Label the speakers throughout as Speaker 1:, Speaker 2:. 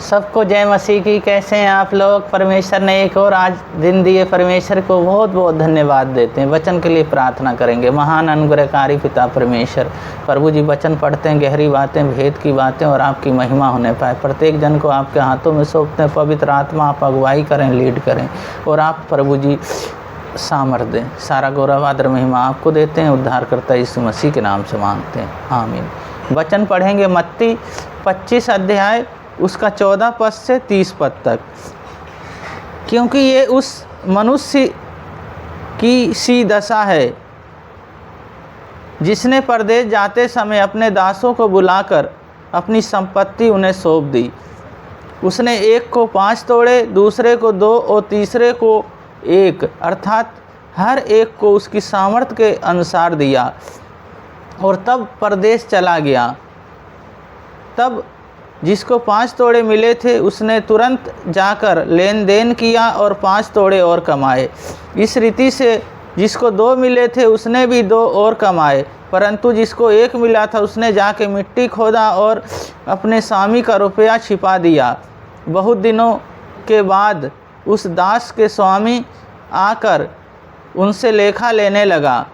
Speaker 1: सबको जय मसीह की। कैसे हैं आप लोग? परमेश्वर ने एक और आज दिन दिए, परमेश्वर को बहुत बहुत धन्यवाद देते हैं। वचन के लिए प्रार्थना करेंगे। महान अनुग्रहकारी पिता परमेश्वर, प्रभु जी वचन पढ़ते हैं, गहरी बातें, भेद की बातें और आपकी महिमा होने पाए। प्रत्येक जन को आपके हाथों में सौंपते हैं। पवित्र आत्मा आप अगुवाई करें, लीड करें और आप प्रभु जी सामर्थ्य दें। सारा गौरव आदर महिमा आपको देते हैं। उद्धारकर्ता यीशु मसीह के नाम से मांगते हैं, आमीन। वचन पढ़ेंगे मत्ती 25 अध्याय उसका 14 पद से 30 पद तक। क्योंकि ये उस मनुष्य की सी दशा है जिसने परदेश जाते समय अपने दासों को बुलाकर अपनी संपत्ति उन्हें सौंप दी। उसने एक को 5 तोड़े, दूसरे को 2 और तीसरे को 1, अर्थात हर एक को उसकी सामर्थ्य के अनुसार दिया और तब परदेश चला गया। तब जिसको 5 तोड़े मिले थे उसने तुरंत जाकर लेन देन किया और 5 तोड़े और कमाए। इस रीति से जिसको 2 मिले थे उसने भी 2 और कमाए, परंतु जिसको 1 मिला था उसने जाके मिट्टी खोदा और अपने स्वामी का रुपया छिपा दिया। बहुत दिनों के बाद उस दास के स्वामी आकर उनसे लेखा लेने लगा।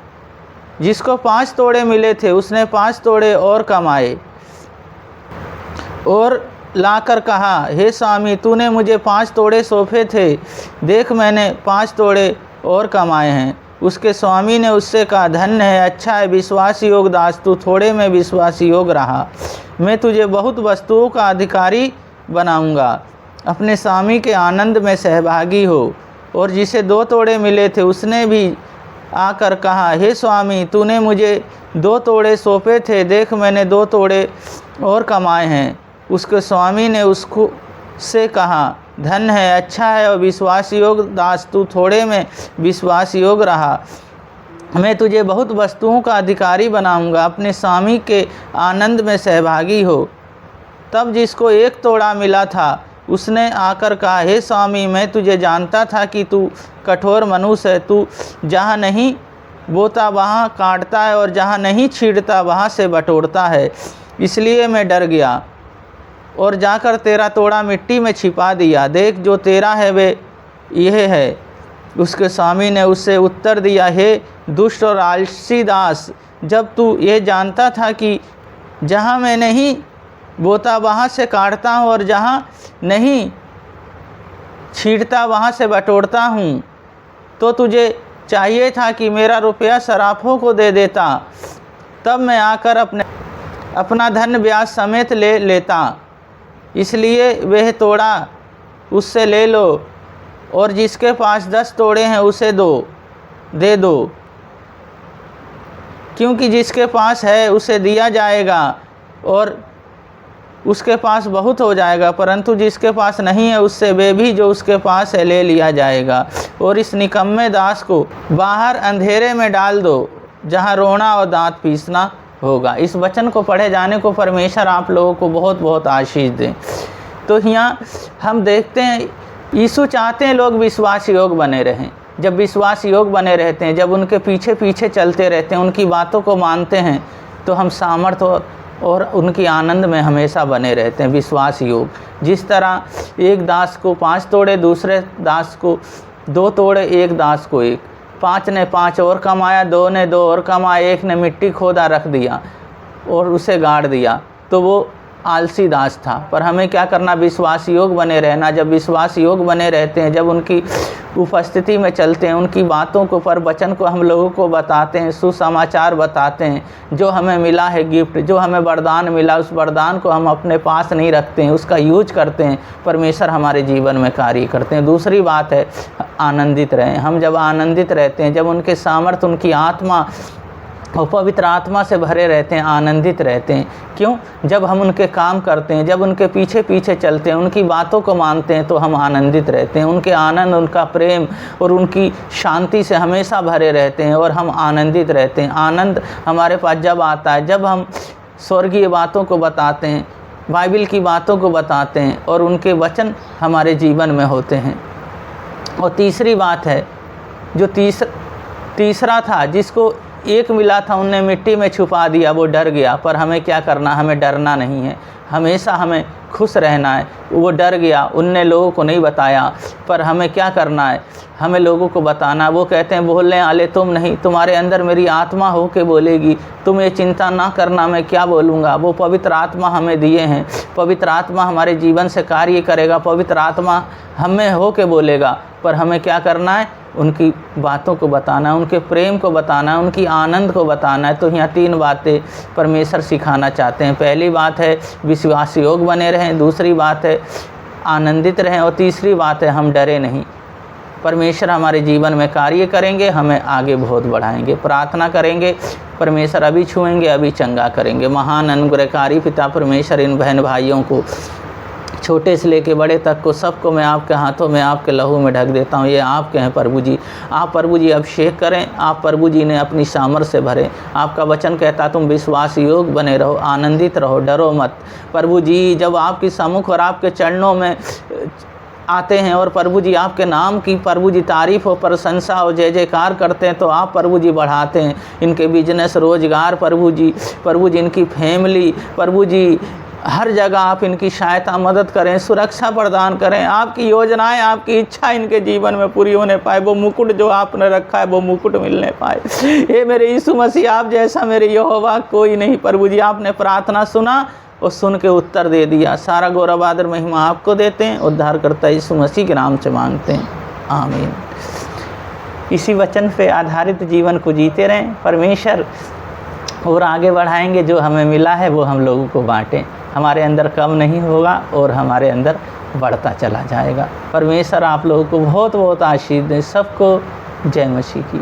Speaker 1: जिसको 5 तोड़े मिले थे उसने 5 तोड़े और कमाए और लाकर कहा, हे स्वामी, तूने मुझे 5 तोड़े सौंपे थे, देख मैंने 5 तोड़े और कमाए हैं। उसके स्वामी ने उससे कहा, धन्य है, अच्छा है विश्वास योग दास, तू थोड़े में विश्वास योग रहा, मैं तुझे बहुत वस्तुओं का अधिकारी बनाऊंगा। अपने स्वामी के आनंद में सहभागी हो। और जिसे 2 तोड़े मिले थे उसने भी आकर कहा, हे स्वामी, तूने मुझे 2 तोड़े सौंपे थे, देख मैंने 2 तोड़े और कमाए हैं। उसके स्वामी ने उसको से कहा, धन्य है, अच्छा है और विश्वास योग दास, तू थोड़े में विश्वास योग रहा, मैं तुझे बहुत वस्तुओं का अधिकारी बनाऊंगा। अपने स्वामी के आनंद में सहभागी हो। तब जिसको 1 तोड़ा मिला था उसने आकर कहा, हे स्वामी, मैं तुझे जानता था कि तू कठोर मनुष्य है, तू जहाँ नहीं बोता वहाँ काटता है और जहाँ नहीं छींटता वहाँ से बटोरता है, इसलिए मैं डर गया और जाकर तेरा तोड़ा मिट्टी में छिपा दिया। देख, जो तेरा है वे यह है। उसके स्वामी ने उससे उत्तर दिया, हे दुष्ट और आलसी दास, जब तू ये जानता था कि जहाँ मैं नहीं बोता वहाँ से काटता हूँ और जहाँ नहीं छींटता वहाँ से बटोरता हूँ, तो तुझे चाहिए था कि मेरा रुपया सराफों को दे देता, तब मैं आकर अपना धन ब्याज समेत ले लेता। इसलिए वह तोड़ा उससे ले लो और जिसके पास 10 तोड़े हैं उसे दे दो, क्योंकि जिसके पास है उसे दिया जाएगा और उसके पास बहुत हो जाएगा, परंतु जिसके पास नहीं है उससे वे भी जो उसके पास है ले लिया जाएगा। और इस निकम्मे दास को बाहर अंधेरे में डाल दो, जहाँ रोना और दांत पीसना होगा। इस वचन को पढ़े जाने को परमेश्वर आप लोगों को बहुत बहुत आशीष दें। तो यहाँ हम देखते हैं यीशु चाहते हैं लोग विश्वास योग बने रहें। जब विश्वास योग बने रहते हैं, जब उनके पीछे पीछे चलते रहते हैं, उनकी बातों को मानते हैं, तो हम सामर्थ्य और उनकी आनंद में हमेशा बने रहते हैं। विश्वास योग, जिस तरह एक दास को 5 तोड़े, दूसरे दास को 2 तोड़े, एक दास को 1, 5 ने 5 और कमाया, 2 ने 2 और कमाया, 1 ने मिट्टी खोदा रख दिया और उसे गाड़ दिया, तो वो आलसी दास था। पर हमें क्या करना? विश्वास योग बने रहना। जब विश्वास योग बने रहते हैं, जब उनकी उपस्थिति में चलते हैं, उनकी बातों को, पर वचन को हम लोगों को बताते हैं, सुसमाचार बताते हैं, जो हमें मिला है गिफ्ट, जो हमें वरदान मिला, उस वरदान को हम अपने पास नहीं रखते हैं, उसका यूज करते हैं, परमेश्वर हमारे जीवन में कार्य करते हैं। दूसरी बात है, आनंदित रहें। हम जब आनंदित रहते हैं, जब उनके सामर्थ्य, उनकी आत्मा और पवित्र आत्मा से भरे रहते हैं, आनंदित रहते हैं। क्यों? जब हम उनके काम करते हैं, जब उनके पीछे पीछे चलते हैं, उनकी बातों को मानते हैं, तो हम आनंदित रहते हैं। उनके आनंद, उनका प्रेम और उनकी शांति से हमेशा भरे रहते हैं और हम आनंदित रहते हैं। आनंद हमारे पास जब आता है, जब हम स्वर्गीय बातों को बताते हैं, बाइबल की बातों को बताते हैं और उनके वचन हमारे जीवन में होते हैं। और तीसरी बात है, जो तीसरा था, जिसको एक मिला था उनने मिट्टी में छुपा दिया, वो डर गया। पर हमें क्या करना, हमें डरना नहीं है, हमेशा हमें खुश रहना है। वो डर गया, उनने लोगों को नहीं बताया, पर हमें क्या करना है, हमें लोगों को बताना। वो कहते हैं बोलने वाले तुम नहीं, तुम्हारे अंदर मेरी आत्मा हो के बोलेगी, तुम ये चिंता ना करना मैं क्या बोलूँगा। वो पवित्र आत्मा हमें दिए हैं, पवित्र आत्मा हमारे जीवन से कार्य करेगा, पवित्र आत्मा हमें हो के बोलेगा। पर हमें क्या करना है, उनकी बातों को बताना है, उनके प्रेम को बताना है, उनकी आनंद को बताना है। तो यहाँ 3 बातें परमेश्वर सिखाना चाहते हैं। पहली बात है विश्वास योग बने रहें, दूसरी बात है आनंदित रहें, और तीसरी बात है हम डरे नहीं। परमेश्वर हमारे जीवन में कार्य करेंगे, हमें आगे बहुत बढ़ाएंगे। प्रार्थना करेंगे, परमेश्वर अभी छुएंगे, अभी चंगा करेंगे। महान अनुग्रहकारी पिता परमेश्वर, इन बहन भाइयों को छोटे से लेके बड़े तक को सबको मैं आपके हाथों में, आपके लहू में ढक देता हूँ। ये आपके हैं प्रभु जी। आप प्रभु जी अभिषेक करें, आप प्रभु जी ने अपनी सामर्थ्य से भरें। आपका वचन कहता तुम विश्वास योग बने रहो, आनंदित रहो, डरो मत। प्रभु जी जब आपकी सम्मुख और आपके चरणों में आते हैं और प्रभु जी आपके नाम की प्रभु जी तारीफ़ हो, प्रशंसा हो, जय जयकार करते हैं, तो आप प्रभु जी बढ़ाते हैं इनके बिजनेस, रोजगार, प्रभु जी इनकी फैमिली, प्रभु जी हर जगह आप इनकी सहायता मदद करें, सुरक्षा प्रदान करें। आपकी योजनाएं, आपकी इच्छा इनके जीवन में पूरी होने पाए। वो मुकुट जो आपने रखा है वो मुकुट मिलने पाए। ये मेरे यीशु मसीह, आप जैसा मेरे यहोवा कोई नहीं। प्रभु जी आपने प्रार्थना सुना और सुन के उत्तर दे दिया। सारा गौरव आदर महिमा आपको देते हैं, उद्धारकर्ता यीशु मसीह के नाम से मांगते हैं, आमीन। इसी वचन पे आधारित जीवन को जीते रहें, परमेश्वर और आगे बढ़ाएंगे। जो हमें मिला है वो हम लोगों को बांटें, हमारे अंदर कम नहीं होगा और हमारे अंदर बढ़ता चला जाएगा। परमेश्वर आप लोगों को बहुत बहुत आशीष दें। सबको जय मसीह की।